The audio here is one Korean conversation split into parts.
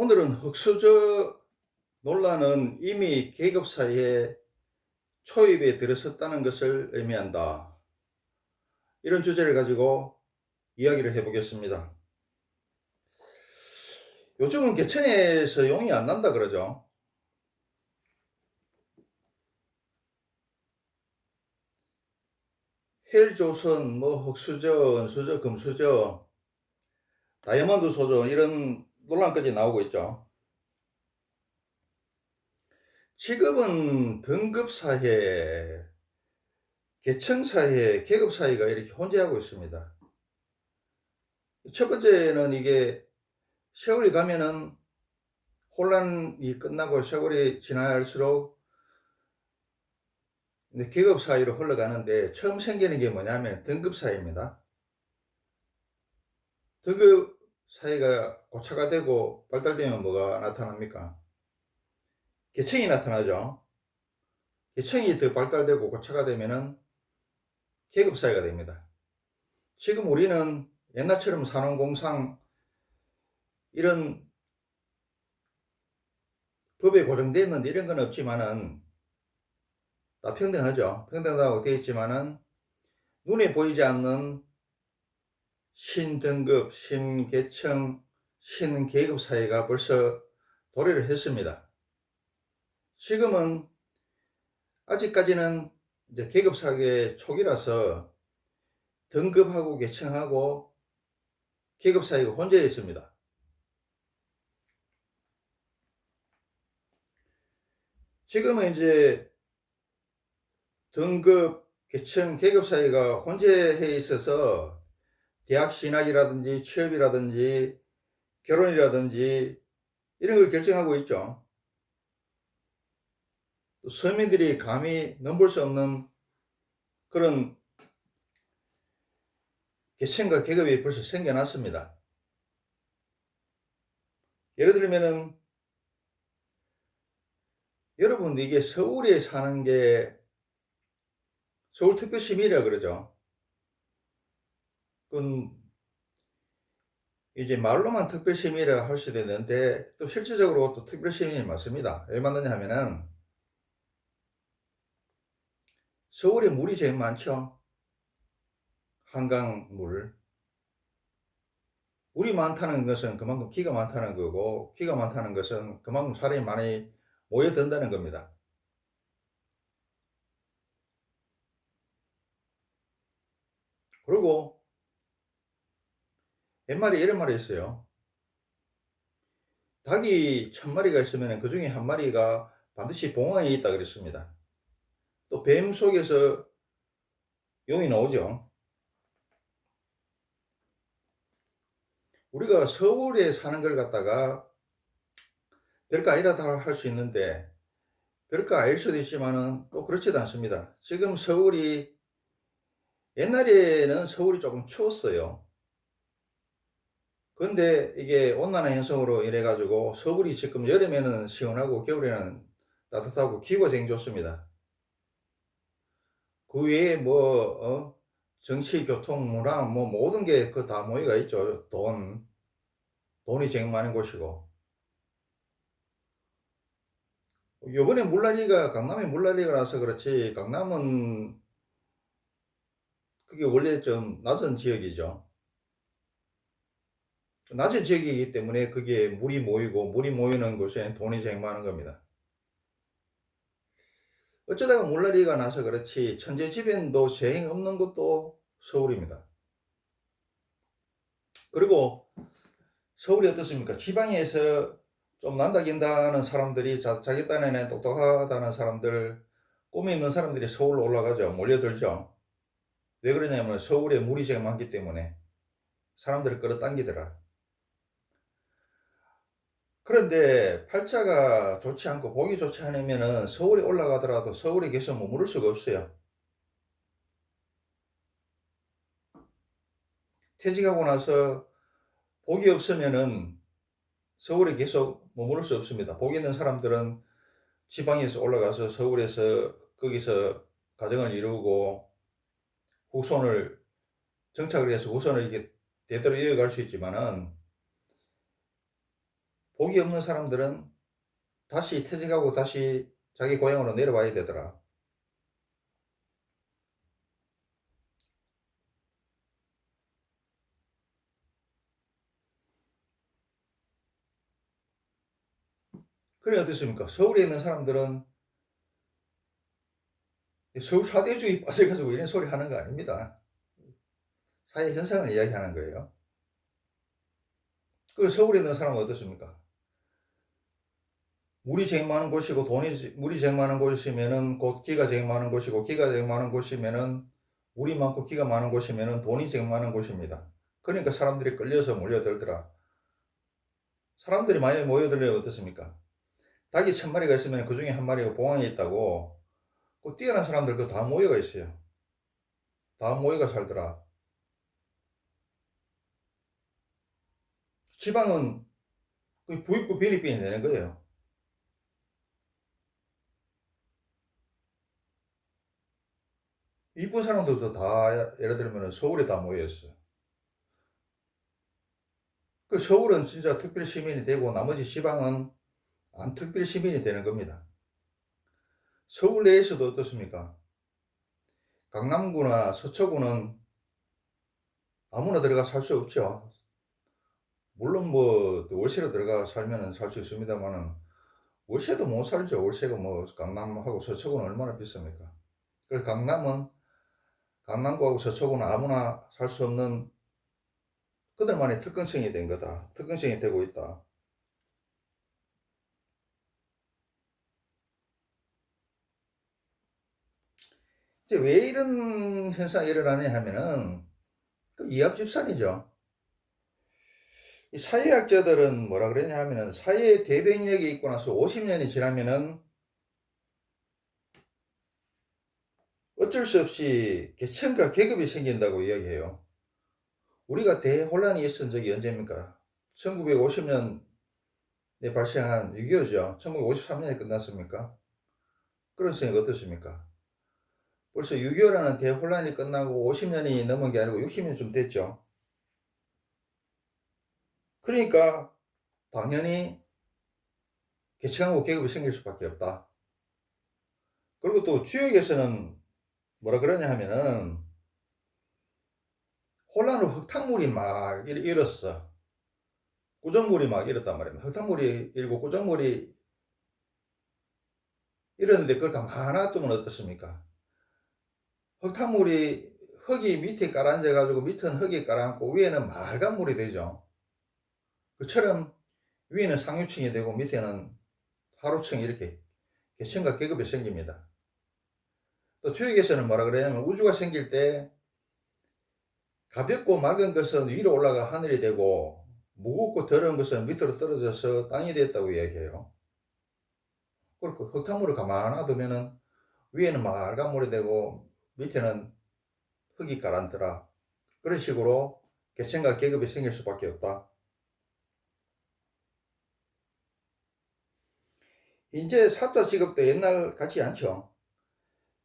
오늘은 흑수저 논란은 이미 계급 사이에 초입에 들어섰다는 것을 의미한다. 이런 주제를 가지고 이야기를 해보겠습니다. 요즘은 개천에서 용이 안 난다 그러죠. 헬조선, 흑수저, 은수저, 금수저, 다이아몬드 소저 이런 논란까지 나오고 있죠. 지금은 등급 사회, 계층 사회, 계급 사회가 이렇게 혼재하고 있습니다. 첫 번째는 이게 세월이 가면은 혼란이 끝나고 세월이 지날수록 계급 사이로 흘러가는데, 처음 생기는 게 뭐냐면 등급 사이입니다. 등급 사이가 고착화 되고 발달되면 뭐가 나타납니까? 계층이 나타나죠. 계층이 더 발달되고 고착화 되면은 계급 사이가 됩니다. 지금 우리는 옛날처럼 산업공상 이런 법에 고정되어 있는데 이런 건 없지만은 다 평등하죠. 평등하다고 되어 있지만은 눈에 보이지 않는 신등급, 신계층, 신계급 사회가 벌써 도래를 했습니다. 지금은 아직까지는 이제 계급 사회 초기라서 등급하고 계층하고 계급 사회가 혼재해 있습니다. 지금은 이제 등급, 계층, 계급 사회가 혼재해 있어서 대학 진학이라든지 취업이라든지 결혼이라든지 이런 걸 결정하고 있죠. 또 서민들이 감히 넘볼 수 없는 그런 계층과 계급이 벌써 생겨났습니다. 예를 들면은 여러분, 이게 서울에 사는 게 서울특별시민이라 그러죠. 그건 이제 말로만 특별시민이라고 할 수도 있는데 또 실질적으로 또 특별시민이 맞습니다. 왜 맞느냐 하면은 서울에 물이 제일 많죠. 한강물. 물이 많다는 것은 그만큼 키가 많다는 거고, 키가 많다는 것은 그만큼 사람이 많이 모여든다는 겁니다. 그리고 옛말에 이런 말이 있어요. 닭이 1000마리가 있으면 그 중에 한 마리가 반드시 봉황에 있다 그랬습니다. 또 뱀 속에서 용이 나오죠. 우리가 서울에 사는 걸 갖다가 별거 아니라다 할 수 있는데, 별거 아닐 수도 있지만은 또 그렇지도 않습니다. 지금 서울이, 옛날에는 서울이 조금 추웠어요. 근데 이게 온난화 현상으로 인해 가지고 서울이 지금 여름에는 시원하고 겨울에는 따뜻하고 기후가 좋습니다. 그 외에 정치, 교통, 문화 모든 게 그 다 모여가 있죠. 돈이 제일 많은 곳이고. 요번에 물난리가, 강남에 물난리가 나서 그렇지, 강남은 그게 원래 좀 낮은 지역이죠. 낮은 지역이기 때문에 그게 물이 모이고, 물이 모이는 곳에 돈이 제일 많은 겁니다. 어쩌다가 물난리가 나서 그렇지, 천재지변도 재행 없는 것도 서울입니다. 그리고 서울이 어떻습니까? 지방에서 좀 난다긴다는 사람들이, 자기 딴에는 똑똑하다는 사람들, 꿈이 있는 사람들이 서울로 올라가죠. 몰려들죠. 왜 그러냐면 서울에 물이 제일 많기 때문에 사람들을 끌어당기더라. 그런데 팔자가 좋지 않고 보기 좋지 않으면은 서울에 올라가더라도 서울에 계속 머무를 수가 없어요. 퇴직하고 나서 복이 없으면은 서울에 계속 머무를 수 없습니다. 복 있는 사람들은 지방에서 올라가서 서울에서 거기서 가정을 이루고 후손을 정착을 해서 후손을 이게 대대로 이어갈 수 있지만은, 복이 없는 사람들은 다시 퇴직하고 다시 자기 고향으로 내려와야 되더라. 그래 어떻습니까? 서울에 있는 사람들은 서울 사대주의 빠져가지고 이런 소리 하는 거 아닙니다. 사회 현상을 이야기하는 거예요. 그 서울에 있는 사람은 어떻습니까? 물이 제일 많은 곳이고 물이 제일 많은 곳이면은 곧 기가 제일 많은 곳이고 기가 제일 많은 곳이면은 물이 많고 기가 많은 곳이면은 돈이 제일 많은 곳입니다. 그러니까 사람들이 끌려서 몰려들더라. 사람들이 많이 모여들려면 어떻습니까? 닭이 1000마리가 있으면 그 중에 한 마리가 봉황에 있다고 그 뛰어난 사람들 그 다 모여가 있어요. 다 모여가 살더라. 지방은 부익부 빈익빈이 되는 거예요. 이쁜 사람들도 다 예를 들면 서울에 다 모여있어요. 그 서울은 진짜 특별 시민이 되고 나머지 지방은 안 특별 시민이 되는 겁니다. 서울 내에서도 어떻습니까? 강남구나 서초구는 아무나 들어가 살 수 없죠. 물론 뭐 월세로 들어가 살면 살 수 있습니다만은 월세도 못 살죠. 월세가 뭐 강남하고 서초구는 얼마나 비쌉니까? 그래서 강남구하고 서초구는 아무나 살 수 없는 그들만의 특권성이 된 거다. 특권성이 되고 있다. 이제 왜 이런 현상이 일어나냐 하면은 그 이합집산이죠. 이 사회학자들은 뭐라 그러냐 하면은 사회의 대변력이 있고 나서 50년이 지나면은 어쩔 수 없이 계층과 계급이 생긴다고 이야기해요. 우리가 대혼란이 있었던 적이 언제입니까? 1950년에 발생한 6.25죠. 1953년에 끝났습니까? 그런 생각 어떻습니까? 벌써 6.25라는 대혼란이 끝나고 50년이 넘은 게 아니고 60년 좀 됐죠. 그러니까 당연히 계층하고 계급이 생길 수밖에 없다. 그리고 또 주역에서는 뭐라 그러냐 하면은 혼란으로 흙탕물이 막 일었어. 구정물이 막 일었단 말입니다. 흙탕물이 일고 구정물이 일었는데 그걸 가만히 두면 어떻습니까? 흙탕물이 흙이 밑에 깔아앉아 가지고 밑은 흙이 깔아앉고 위에는 맑은 물이 되죠. 그처럼 위에는 상류층이 되고 밑에는 하류층이 이렇게 계층과 계급이 생깁니다. 또 주역에서는 뭐라 그러냐면 우주가 생길 때 가볍고 맑은 것은 위로 올라가 하늘이 되고 무겁고 더러운 것은 밑으로 떨어져서 땅이 됐다고 이야기해요. 그리고 흙탕물을 가만히 놔두면은 위에는 맑은 물이 되고 밑에는 흙이 가라앉더라. 그런 식으로 계층과 계급이 생길 수밖에 없다. 이제 사자 직업도 옛날 같지 않죠.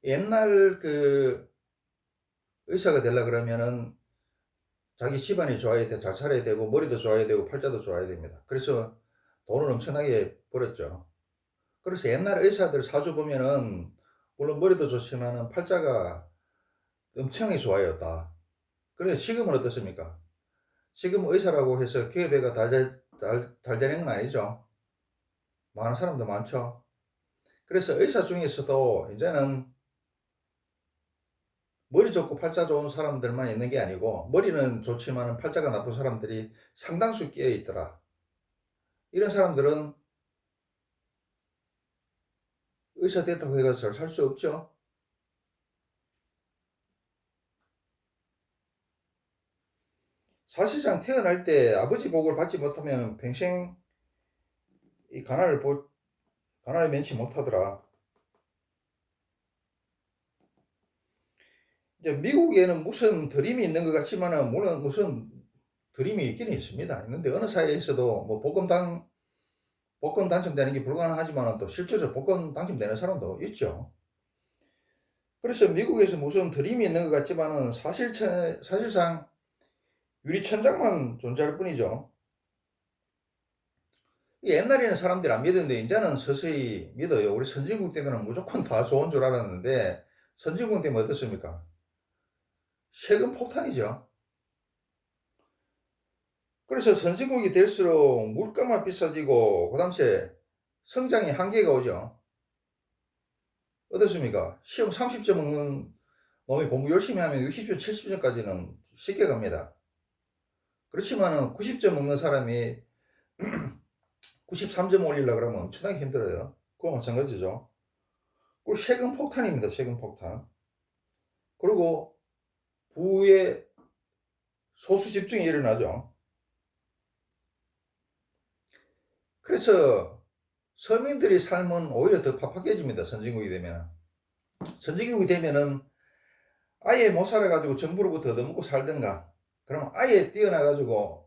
옛날 그 의사가 되려 그러면은 자기 집안이 좋아야 돼, 잘 살아야 되고 머리도 좋아야 되고 팔자도 좋아야 됩니다. 그래서 돈을 엄청나게 벌었죠. 그래서 옛날 의사들 사주 보면은 물론 머리도 좋지만은 팔자가 엄청나게 좋아요 다. 그런데 지금은 어떻습니까? 지금 의사라고 해서 기업애가 잘 되는 건 아니죠. 많은 사람도 많죠. 그래서 의사 중에서도 이제는 머리 좋고 팔자 좋은 사람들만 있는 게 아니고 머리는 좋지만 팔자가 나쁜 사람들이 상당수 끼어 있더라. 이런 사람들은 의사 됐다고 해서 잘 살 수 없죠. 사실상 태어날 때 아버지 복을 받지 못하면 평생 이 가난을 면치 못하더라. 이제 미국에는 무슨 드림이 있는 것 같지만은 물론 무슨 드림이 있기는 있습니다. 있는데 어느 사회에서도 뭐 복권 당첨되는 게 불가능하지만 또 실제로 복권 당첨되는 사람도 있죠. 그래서 미국에서 무슨 드림이 있는 것 같지만은 사실상 유리천장만 존재할 뿐이죠. 옛날에는 사람들이 안 믿었는데 이제는 서서히 믿어요. 우리 선진국 때는 무조건 다 좋은 줄 알았는데 선진국 때문에 어떻습니까? 세금 폭탄이죠. 그래서 선진국이 될수록 물가만 비싸지고 그 당시에 성장의 한계가 오죠. 어떻습니까? 시험 30점 먹는 놈이 공부 열심히 하면 60점, 70점까지는 쉽게 갑니다. 그렇지만은 90점 먹는 사람이 93점 올리려고 그러면 엄청나게 힘들어요. 그거 마찬가지죠. 그리고 세금 폭탄입니다. 세금 폭탄. 그리고 부의 소수 집중이 일어나죠. 그래서 서민들의 삶은 오히려 더 팍팍해집니다. 선진국이 되면. 선진국이 되면은 아예 못 살아가지고 정부로부터 얻어먹고 살든가, 그러면 아예 뛰어나가지고,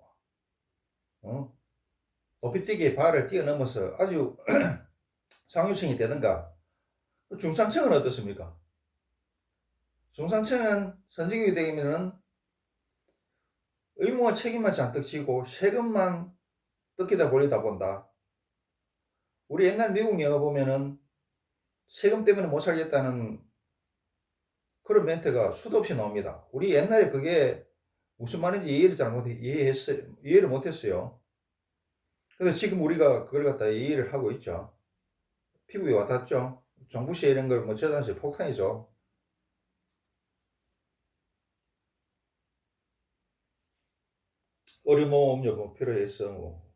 높이뛰기의 발을 뛰어넘어서 아주 상류층이 되든가. 중산층은 어떻습니까? 중산층은 선진국이 되면은 의무와 책임만 잔뜩 지고 세금만 뜯기다 벌리다 본다. 우리 옛날 미국 영화 보면은 세금 때문에 못 살겠다는 그런 멘트가 수도 없이 나옵니다. 우리 옛날에 그게 무슨 말인지 이해를 못했어요. 그래서 지금 우리가 그걸 갖다 이해를 하고 있죠. 피부에 와닿죠. 정부세 이런 걸 뭐 저당시 폭탄이죠. 의료보험료 뭐 필요해서 뭐.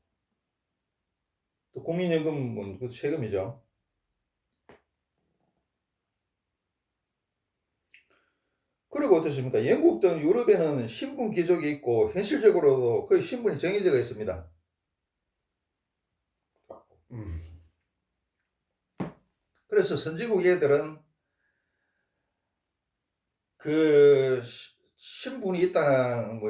또 국민연금은 그 세금이죠. 그리고 어떻습니까? 영국 등 유럽에는 신분 귀족이 있고 현실적으로도 거의 신분이 정해져 있습니다. 그래서 선진국 애들은 그 신분이 있다는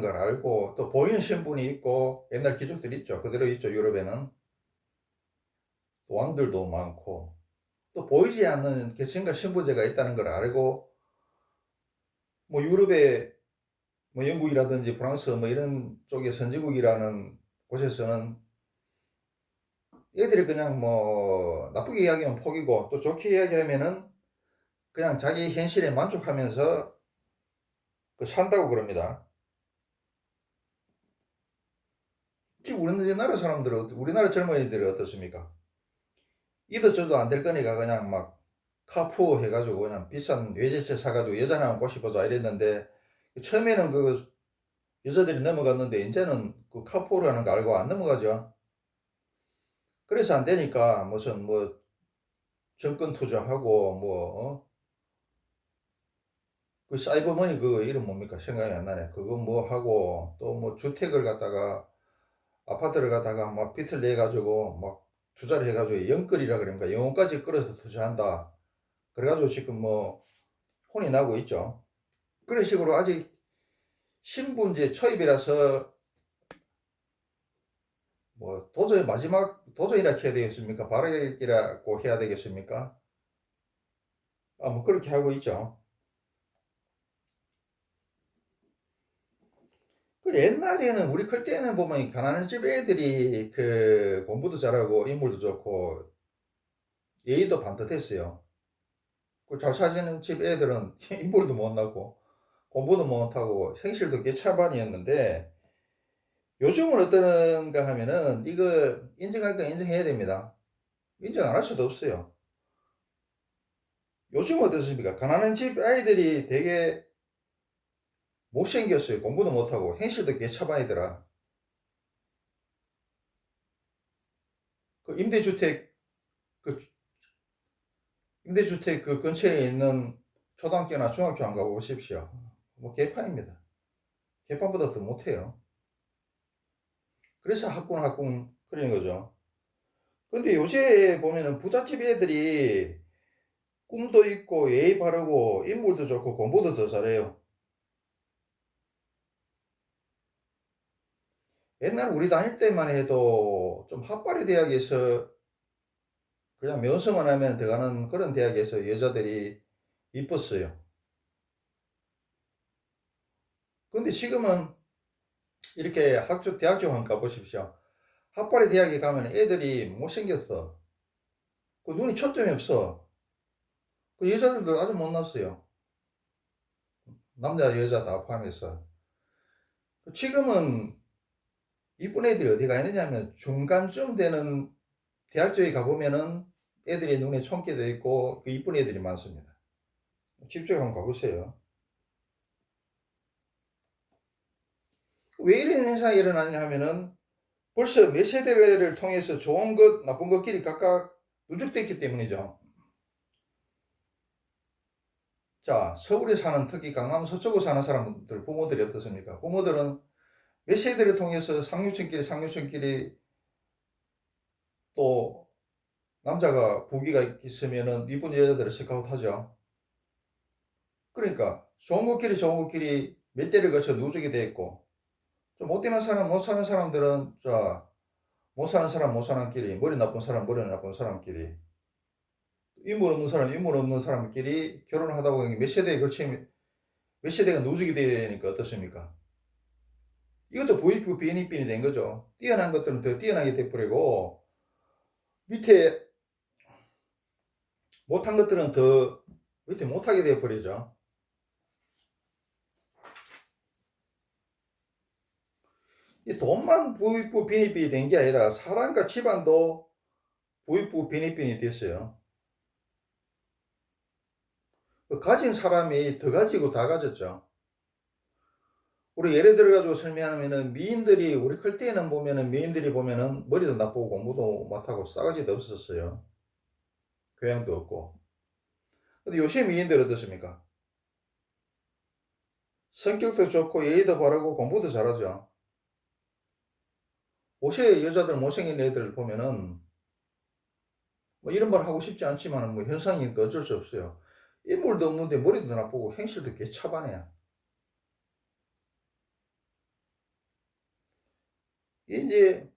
걸 알고, 또 보이는 신분이 있고, 옛날 귀족들 있죠. 그대로 있죠. 유럽에는 왕들도 많고, 또 보이지 않는 계층과 신분제가 있다는 걸 알고, 뭐 유럽의 뭐 영국이라든지 프랑스 뭐 이런 쪽의 선진국이라는 곳에서는 애들이 그냥 뭐 나쁘게 이야기하면 폭이고, 또 좋게 이야기하면은 그냥 자기 현실에 만족하면서 산다고 그럽니다. 지금 우리나라 사람들은, 우리나라 젊은이들이 어떻습니까? 이도 저도 안 될 거니까 그냥 막 카푸어 해가지고 그냥 비싼 외제차 사가지고 여자나 한번 꼬시보자 이랬는데, 처음에는 그 여자들이 넘어갔는데 이제는 그 카푸어라는 거 알고 안 넘어가죠. 그래서 안 되니까 무슨 뭐 정권 투자하고 그 사이버머니 그 이름 뭡니까? 생각이 안 나네. 그거 뭐 하고 또 뭐 주택을 갖다가 아파트를 갖다가 막 빚을 내 가지고 막 투자를 해가지고 영끌이라 그럽니까? 영혼까지 끌어서 투자한다. 그래가지고 지금 뭐 혼이 나고 있죠. 그런 식으로 아직 신분제 초입이라서 뭐 도저히 마지막 도전이라 해야 되겠습니까? 발악이라고 해야 되겠습니까? 뭐 그렇게 하고 있죠. 그 옛날에는 우리 클 때는 보면 가난한 집 애들이 그 공부도 잘하고 인물도 좋고 예의도 반듯했어요. 그 잘 사시는 집 애들은 인물도 못나고 공부도 못하고 생실도 개차반이었는데, 요즘은 어떤가 하면은 이거 인정할 건 인정해야 됩니다. 인정 안 할 수도 없어요. 요즘 어떻습니까? 가난한 집 아이들이 되게 못생겼어요. 공부도 못하고 행실도 개차반이더라. 그 그 임대주택 그 근처에 있는 초등학교나 중학교 안 가보십시오. 뭐 개판입니다. 개판보다 더 못해요. 그래서 학군 그런 거죠. 근데 요새 보면은 부잣집 애들이 꿈도 있고 예의 바르고 인물도 좋고 공부도 더 잘해요. 옛날 우리 다닐 때만 해도 좀 학발의 대학에서 그냥 면서만 하면 들어가는 그런 대학에서 여자들이 이뻤어요. 근데 지금은 이렇게 대학교 한번 가보십시오. 학벌의 대학에 가면 애들이 못생겼어. 그 눈이 초점이 없어. 그 여자들도 아주 못났어요. 남자, 여자 다 포함해서. 지금은 이쁜 애들이 어디 가 있느냐면 중간쯤 되는 대학 쪽에 가보면은 애들이 눈에 총기도 있고 그 이쁜 애들이 많습니다. 직접 한번 가보세요. 왜 이런 현상이 일어나냐 하면은 벌써 몇 세대를 통해서 좋은 것, 나쁜 것끼리 각각 누적됐기 때문이죠. 자, 서울에 사는 특히 강남 서쪽에 사는 사람들, 부모들이 어떻습니까? 부모들은 몇 세대를 통해서 상류층끼리 또 남자가 부기가 있으면은 이쁜 여자들을 스카우트 하죠. 그러니까 좋은 것끼리 몇 대를 거쳐 누적이 돼 있고, 좀 못되는 사람, 못 사는 사람들은, 자, 못 사는 사람, 못 사는 끼리, 머리 나쁜 사람끼리, 인물 없는 사람끼리 결혼을 하다 보니 몇 세대에 걸치면, 몇 세대가 누적이 되니까 어떻습니까? 이것도 부익부 비인익빈이 된 거죠. 뛰어난 것들은 더 뛰어나게 돼버리고, 밑에 못한 것들은 더 밑에 못하게 돼버리죠. 이 돈만 부익부 비인익빈이 된 게 아니라 사람과 집안도 부익부 비인익빈이 됐어요. 그 가진 사람이 더 가지고 다 가졌죠. 우리 예를 들어가지고 설명하면은 미인들이 우리 클 때는 보면은 미인들이 보면은 머리도 나쁘고 공부도 못하고 싸가지도 없었어요. 교양도 없고. 근데 요새 미인들 어떻습니까? 성격도 좋고 예의도 바르고 공부도 잘하죠. 요새 여자들 못생긴 애들 보면은 뭐 이런 말 하고 싶지 않지만 뭐 현상이니까 어쩔 수 없어요. 인물도 없는데 머리도 나쁘고 행실도 개차반해요. 이제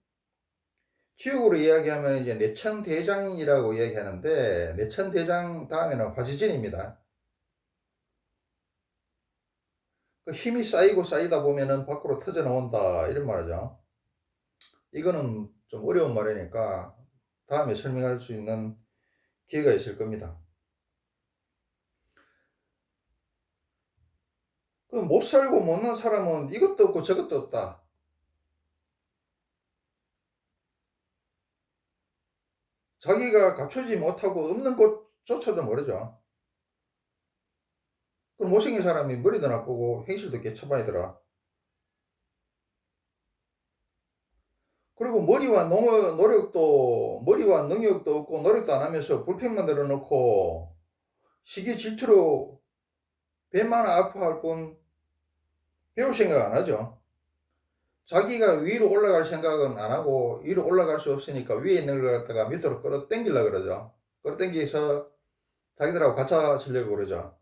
지역으로 이야기하면 이제 내천대장이라고 이야기하는데 내천대장 다음에는 화지진입니다. 그 힘이 쌓이고 쌓이다 보면은 밖으로 터져 나온다 이런 말이죠. 이거는 좀 어려운 말이니까 다음에 설명할 수 있는 기회가 있을 겁니다. 그 못 살고 못난 사람은 이것도 없고 저것도 없다. 자기가 갖추지 못하고 없는 것조차도 모르죠. 그럼 못생긴 사람이 머리도 나쁘고 행실도 개처바이더라. 그리고 머리와 능력도 없고 노력도 안 하면서 불평 만들어 놓고 시기 질투로 배만 아파할 뿐 배울 생각 안 하죠. 자기가 위로 올라갈 생각은 안 하고 위로 올라갈 수 없으니까 위에 있는 걸 갖다가 밑으로 끌어당기려고 그러죠. 끌어당기서 자기들하고 같이 치려고 그러죠.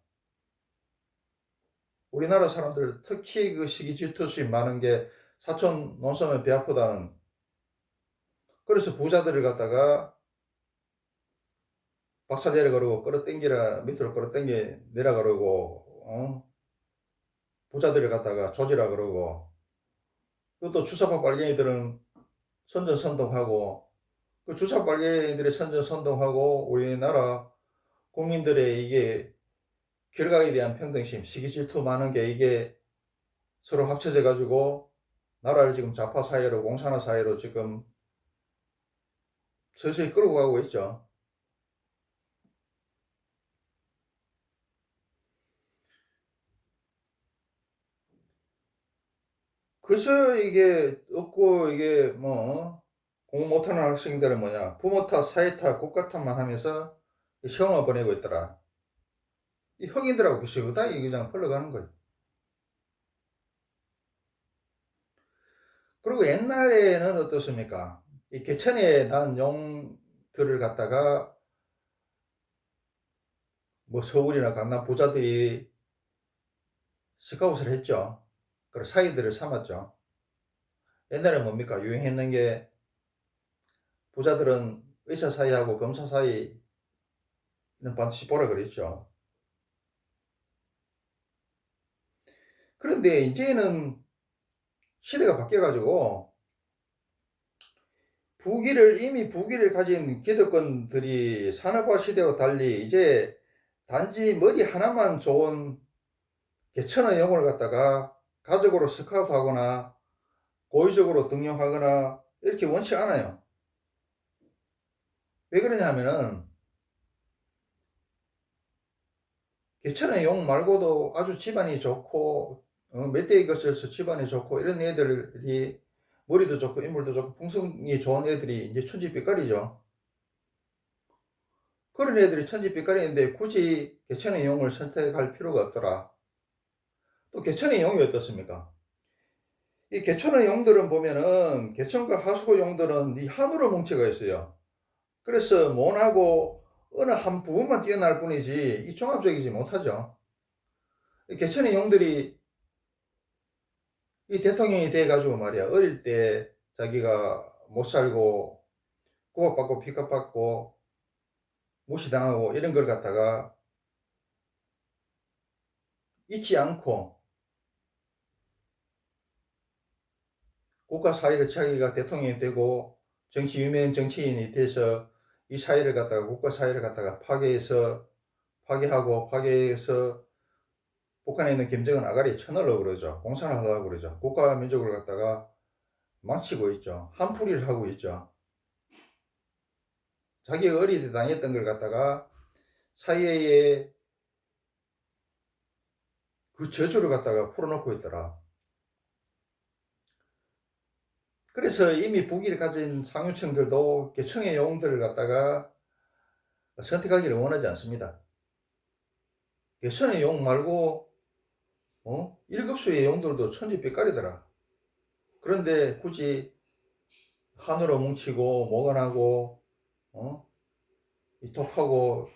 우리나라 사람들 특히 그 시기 질투심이 많은 게 사촌 논소면 배 아프다는. 그래서 부자들을 갖다가 박살 내려 그러고 끌어당기라 밑으로 끌어당겨 내라 그러고 부자들을 갖다가 조지라 그러고 그것도 주사파 빨갱이들은 선전선동하고 그 주사파 빨갱이들의 선전선동하고 우리나라 국민들의 이게 결과에 대한 평등심, 시기 질투 많은 게 이게 서로 합쳐져 가지고 나라를 지금 좌파 사회로 공산화 사회로 지금 서서히 끌고 가고 있죠. 그래서 이게 없고 이게 뭐 공부 못하는 학생들은 뭐냐 부모 탓, 사회 탓, 국가 탓만 하면서 시험을 보내고 있더라. 이 흑인들하고 비슷하게 그냥 흘러가는 거예요. 그리고 옛날에는 어떻습니까? 이 개천에 난 용들을 갖다가 뭐 서울이나 강남 부자들이 스카웃을 했죠. 그리고 사이들을 삼았죠. 옛날에 뭡니까? 유행했는 게 부자들은 의사 사이하고 검사 사이는 반드시 보라 그랬죠. 그런데 이제는 시대가 바뀌어가지고 이미 부기를 가진 기득권들이 산업화 시대와 달리 이제 단지 머리 하나만 좋은 개천의 영혼을 갖다가 가족으로 스카우트하거나 고의적으로 등용하거나 이렇게 원치 않아요. 왜 그러냐 하면은 개천의 용 말고도 아주 집안이 좋고 멧돼지 거쳐서 집안이 좋고 이런 애들이 머리도 좋고 인물도 좋고 풍성이 좋은 애들이 이제 천지빛깔이죠. 그런 애들이 천지빛깔인데 굳이 개천의 용을 선택할 필요가 없더라. 또 개천의 용이 어떻습니까? 이 개천의 용들은 보면은 개천과 하수구 용들은 이 한우로 뭉쳐가 있어요. 그래서 모나고 어느 한 부분만 뛰어날 뿐이지 이 종합적이지 못하죠. 이 개천의 용들이 이 대통령이 돼가지고 말이야 어릴 때 자기가 못 살고 구박받고 핍박받고 무시당하고 이런 걸 갖다가 잊지 않고 국가 사회를 자기가 대통령이 되고 유명 정치인이 돼서 이 사회를 갖다가 국가 사회를 갖다가 파괴해서 북한에 있는 김정은 아가리에 쳐넣으려고 그러죠. 공산을 하려고 그러죠. 국가 민족을 갖다가 망치고 있죠. 한풀이를 하고 있죠. 자기가 어릴 때 당했던 걸 갖다가 사회에 그 저주를 갖다가 풀어놓고 있더라. 그래서 이미 부기를 가진 상류층들도 개청의 영웅들을 갖다가 선택하기를 원하지 않습니다. 개천의 용 말고 1급수의 용들도 천지빛깔이더라. 그런데 굳이 한으로 뭉치고 모관하고 이톡하고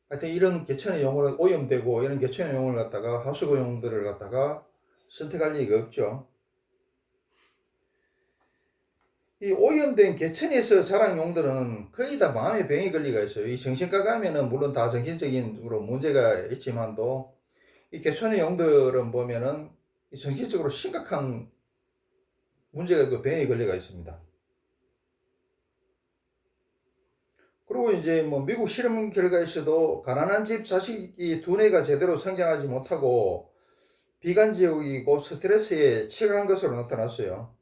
하여튼 이런 개천의 용을 오염되고 이런 개천의 용을 갖다가 하수구 용들을 갖다가 선택할 리가 없죠. 이 오염된 개천에서 자란 용들은 거의 다 마음의 병이 걸리가 있어요. 이 정신과 가면은 물론 다 정신적인 문제가 있지만도 이 개천의 용들은 보면은 이 정신적으로 심각한 문제가 그 병이 걸려가 있습니다. 그리고 이제 뭐 미국 실험 결과에서도 가난한 집 자식이 두뇌가 제대로 성장하지 못하고 비관적이고 스트레스에 취약한 것으로 나타났어요.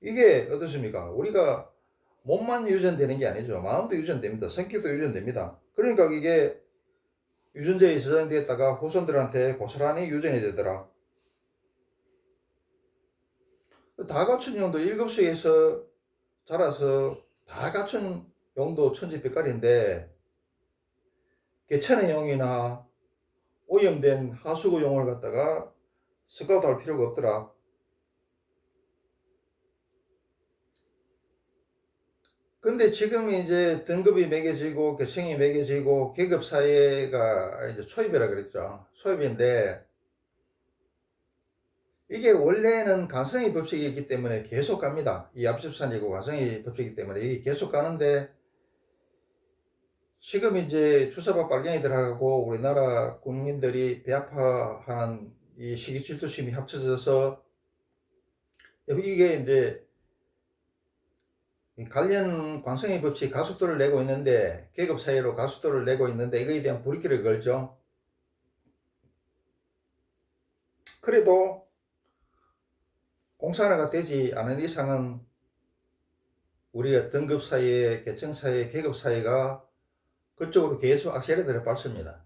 이게 어떻습니까? 우리가 몸만 유전되는 게 아니죠. 마음도 유전됩니다. 성격도 유전됩니다. 그러니까 이게 유전자에 저장되었다가 후손들한테 고스란히 유전이 되더라. 다 갖춘 용도 1급수에서 자라서 다 갖춘 용도 천지빛깔인데 개천의 용이나 오염된 하수구 용을 갖다가 스카우트할 필요가 없더라. 근데 지금 이제 등급이 매겨지고 계층이 매겨지고 계급 사회가 이제 초입이라 그랬죠. 초입인데 이게 원래는 간성의 법칙이기 때문에 계속 갑니다. 이 앞집산이고 간성의 법칙이기 때문에 이게 계속 가는데 지금 이제 주사파 빨갱이 들어가고 우리나라 국민들이 배아파한 이 시기질투심이 합쳐져서 이게 이제 관련 관성의 법칙 가속도를 내고 있는데 계급 사이로 가속도를 내고 있는데 이거에 대한 불길을 걸죠. 그래도 공산화가 되지 않은 이상은 우리가 등급 사이에 계층 사이에 계급 사이가 그쪽으로 계속 악셀레터를 밟습니다.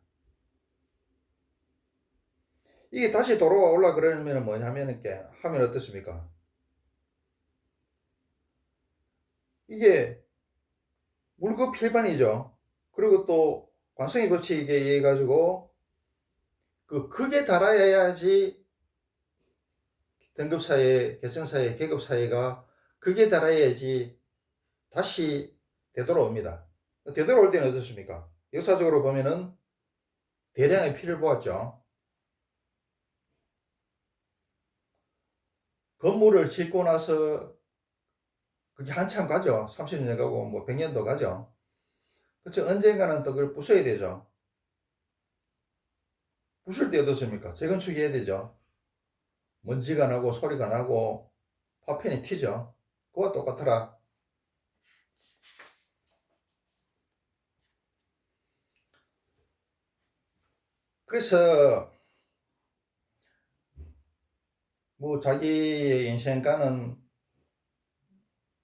이게 다시 돌아올라 그러면 뭐냐면 하면 어떻습니까? 이게 물급 필반이죠. 그리고 또 관성의 법칙에 의해 가지고 그 극에 달아야지 등급 사회, 계층 사회, 계급 사회가 극에 달아야지 다시 되돌아옵니다. 되돌아올 때는 어떻습니까? 역사적으로 보면은 대량의 피를 보았죠. 건물을 짓고 나서 그게 한참 가죠. 30년 가고 뭐 100년도 가죠. 그렇죠. 언젠가는 또 그걸 부숴야 되죠. 부술 때 어떻습니까? 재건축해야 되죠. 먼지가 나고 소리가 나고 파편이 튀죠. 그거와 똑같더라. 그래서 뭐 자기의 인생관은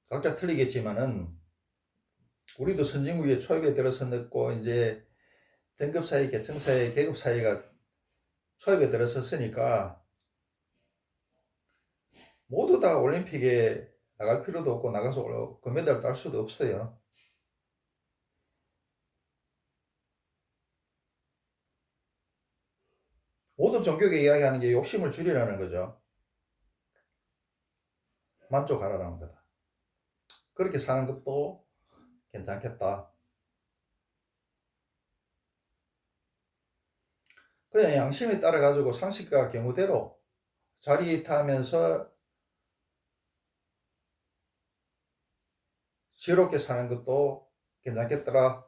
각자 틀리겠지만은 우리도 선진국의 초입에 들어서 늦고 이제 등급사회, 계층사회, 계급사회가 초입에 들어섰으니까 모두 다 올림픽에 나갈 필요도 없고 나가서 금메달을 딸 수도 없어요. 모든 종교가 이야기하는 게 욕심을 줄이라는 거죠. 만족하라는 거다. 그렇게 사는 것도 괜찮겠다. 그냥 양심에 따라 가지고 상식과 경우대로 자리타면서 지혜롭게 사는 것도 괜찮겠더라.